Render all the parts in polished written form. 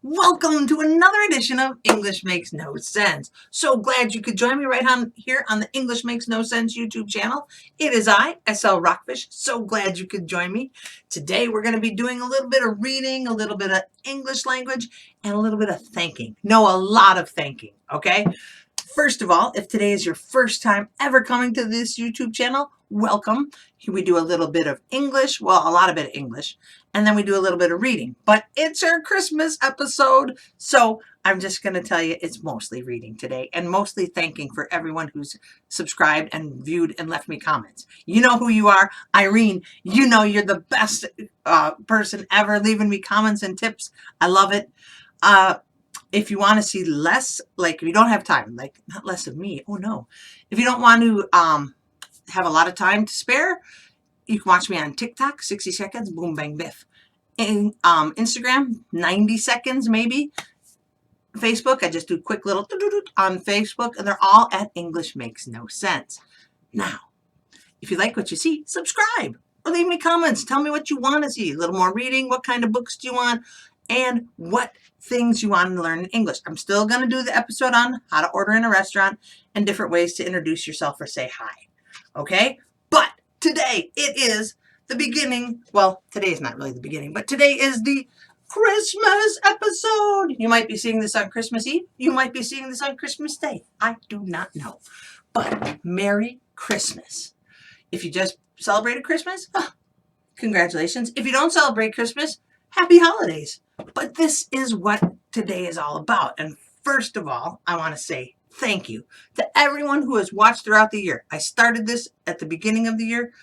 Welcome to another edition of English Makes No Sense. So glad you could join me right on here on the English Makes No Sense YouTube channel. It is I, SL Rockfish. So glad you could join me. Today we're going to be doing a little bit of reading, a little bit of English language, and a little bit of thanking. No, a lot of thanking, okay? First of all, if today is your first time ever coming to this YouTube channel, welcome. Here we do a little bit of English, well, a lot of bit of English, and then we do a little bit of reading. But it's our Christmas episode, so I'm just going to tell you it's mostly reading today and mostly thanking for everyone who's subscribed and viewed and left me comments. You know who you are, Irene. You know you're the best person ever leaving me comments and tips. I love it. If you want to see less, like if you don't have time, like not less of me, oh no. If you don't want to have a lot of time to spare, you can watch me on TikTok, 60 seconds, boom, bang, biff. In Instagram, 90 seconds maybe. Facebook, I just do quick little on Facebook, and they're all at English Makes No Sense. Now, if you like what you see, subscribe or leave me comments. Tell me what you want to see. A little more reading. What kind of books do you want? And what things you want to learn in English. I'm still going to do the episode on how to order in a restaurant and different ways to introduce yourself or say hi. Okay? But today it is the beginning. Well, today is not really the beginning, but today is the Christmas episode. You might be seeing this on Christmas Eve. You might be seeing this on Christmas Day. I do not know. But Merry Christmas. If you just celebrated Christmas, congratulations. If you don't celebrate Christmas, happy holidays. But this is what today is all about. And first of all, I want to say thank you to everyone who has watched throughout the year. I started this at the beginning of the year.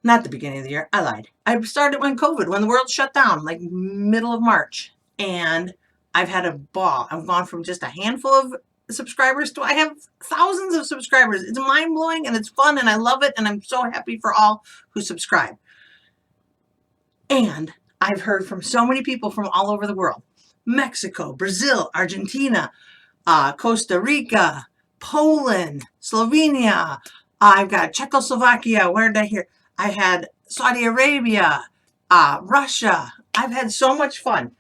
Not the beginning of the year. I lied. I started when the world shut down, like middle of March. And I've had a ball. I've gone from just a handful of subscribers to I have thousands of subscribers. It's mind-blowing and it's fun and I love it. And I'm so happy for all who subscribe. And I've heard from so many people from all over the world. Mexico, Brazil, Argentina, Costa Rica, Poland, Slovenia. I've got Czechoslovakia. Where did I hear? I had Saudi Arabia, Russia. I've had so much fun.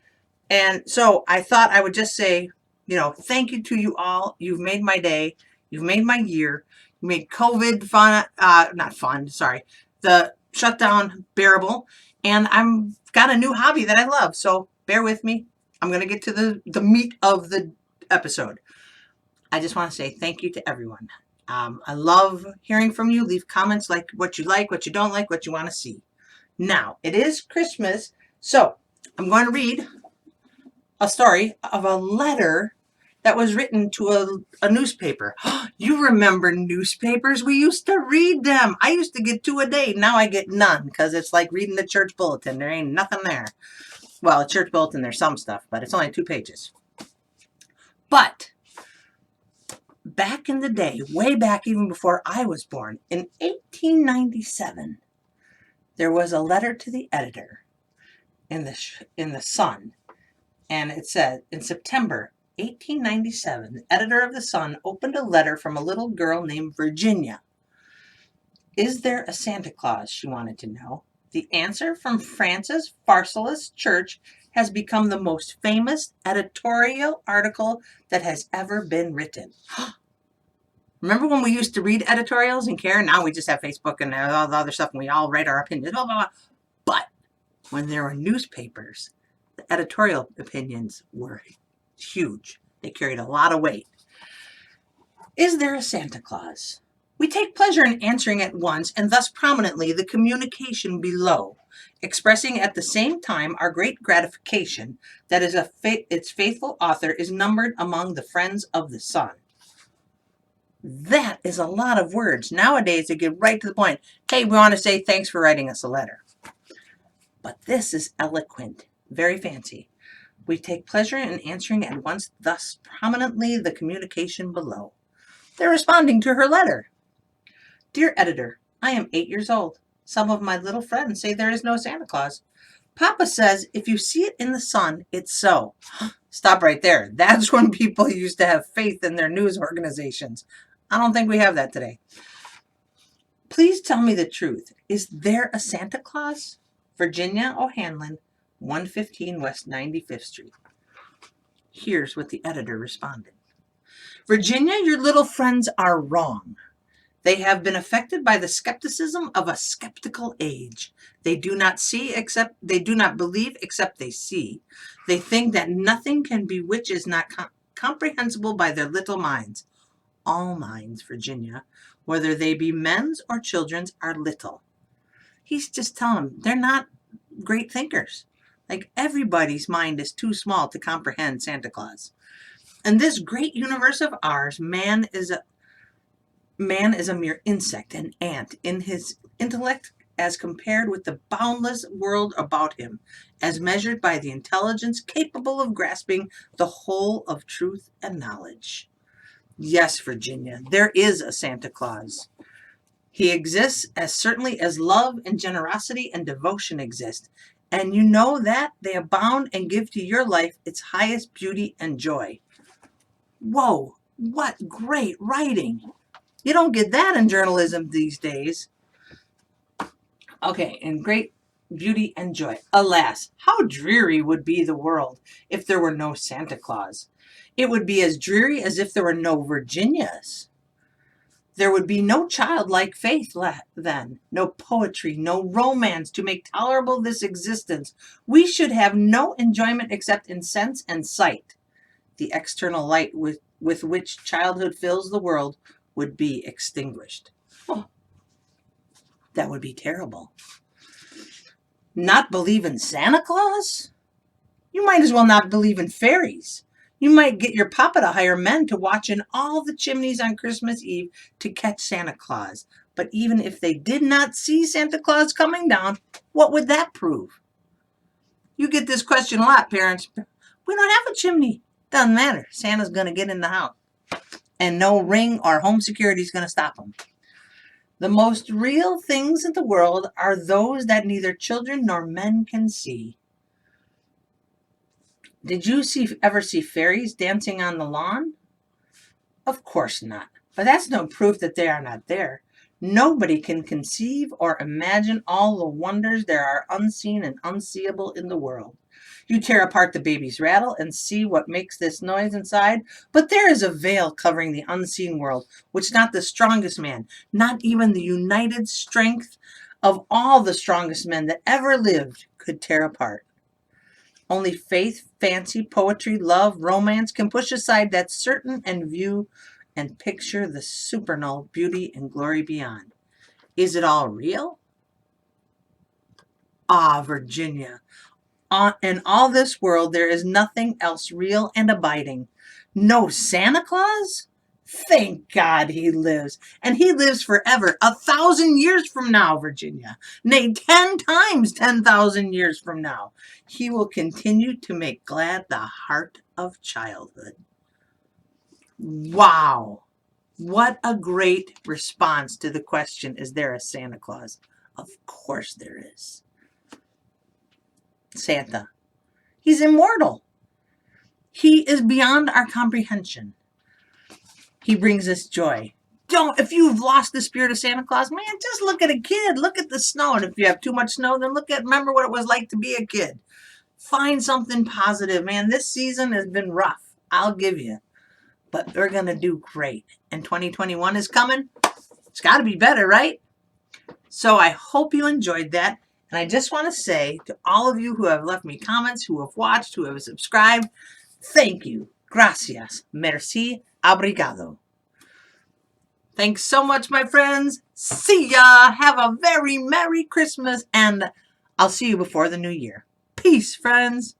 And so I thought I would just say, thank you to you all. You've made my day. You've made my year. You made COVID fun, not fun, sorry, the shutdown bearable. And I've got a new hobby that I love. So bear with me. I'm going to get to the meat of the episode. I just want to say thank you to everyone. I love hearing from you. Leave comments like what you don't like, what you want to see. Now, it is Christmas, so I'm going to read a story of a letter that was written to a newspaper. You remember newspapers? We used to read them. I used to get 2 a day. Now I get none because it's like reading the church bulletin. There ain't nothing there. Well, a church bulletin, there's some stuff, but it's only 2 pages. But back in the day, way back even before I was born, in 1897, there was a letter to the editor in the Sun. And it said, in September 1897, the editor of the Sun opened a letter from a little girl named Virginia. Is there a Santa Claus? She wanted to know. The answer from Francis Pharsalus Church has become the most famous editorial article that has ever been written. Remember when we used to read editorials and care? Now we just have Facebook and all the other stuff and we all write our opinions. Blah, blah, blah. But when there were newspapers, the editorial opinions were huge. They carried a lot of weight. Is there a Santa Claus? We take pleasure in answering at once and thus prominently the communication below, expressing at the same time our great gratification that its faithful author is numbered among the friends of the Sun. That is a lot of words. Nowadays, they get right to the point. Hey, we want to say thanks for writing us a letter. But this is eloquent. Very fancy. We take pleasure in answering at once, thus prominently the communication below. They're responding to her letter. Dear editor, I am 8 years old. Some of my little friends say there is no Santa Claus. Papa says if you see it in the Sun, it's so. Stop right there. That's when people used to have faith in their news organizations. I don't think we have that today. Please tell me the truth. Is there a Santa Claus? Virginia O'Hanlon, 115 West 95th Street. Here's what the editor responded. Virginia, your little friends are wrong. They have been affected by the skepticism of a skeptical age. They do not believe except they see. They think that nothing can be which is not comprehensible by their little minds. All minds, Virginia, whether they be men's or children's, are little. He's just telling them they're not great thinkers. Like, everybody's mind is too small to comprehend Santa Claus. In this great universe of ours, man is a mere insect, an ant, in his intellect as compared with the boundless world about him, as measured by the intelligence capable of grasping the whole of truth and knowledge. Yes, Virginia, there is a Santa Claus. He exists as certainly as love and generosity and devotion exist, and you know that they abound and give to your life its highest beauty and joy. Whoa, what great writing! You don't get that in journalism these days. Okay, and great beauty and joy. Alas, how dreary would be the world if there were no Santa Claus. It would be as dreary as if there were no Virginias. There would be no childlike faith then, no poetry, no romance to make tolerable this existence. We should have no enjoyment except in sense and sight. The external light with which childhood fills the world would be extinguished. Oh, that would be terrible. Not believe in Santa Claus? You might as well not believe in fairies. You might get your papa to hire men to watch in all the chimneys on Christmas Eve to catch Santa Claus. But even if they did not see Santa Claus coming down, what would that prove? You get this question a lot, parents. We don't have a chimney. Doesn't matter. Santa's going to get in the house. And no ring or home security is going to stop him. The most real things in the world are those that neither children nor men can see. Did you ever see fairies dancing on the lawn? Of course not. But that's no proof that they are not there. Nobody can conceive or imagine all the wonders there are unseen and unseeable in the world. You tear apart the baby's rattle and see what makes this noise inside, but there is a veil covering the unseen world, which not the strongest man, not even the united strength of all the strongest men that ever lived, could tear apart. Only faith, fancy, poetry, love, romance can push aside that certain and view and picture the supernal beauty and glory beyond. Is it all real? Ah, Virginia, in all this world there is nothing else real and abiding. No Santa Claus? Thank God he lives, and he lives forever, 1,000 years from now, Virginia. Nay, 10 times 10,000 years from now. He will continue to make glad the heart of childhood. Wow. What a great response to the question, is there a Santa Claus? Of course there is. Santa. He's immortal. He is beyond our comprehension. He brings us joy. If you've lost the spirit of Santa Claus, man, just look at a kid. Look at the snow. And if you have too much snow, then remember what it was like to be a kid. Find something positive, man. This season has been rough. I'll give you. But we're going to do great. And 2021 is coming. It's got to be better, right? So I hope you enjoyed that. And I just want to say to all of you who have left me comments, who have watched, who have subscribed, thank you. Gracias. Merci. Obrigado. Thanks so much, my friends. See ya. Have a very Merry Christmas. And I'll see you before the new year. Peace, friends.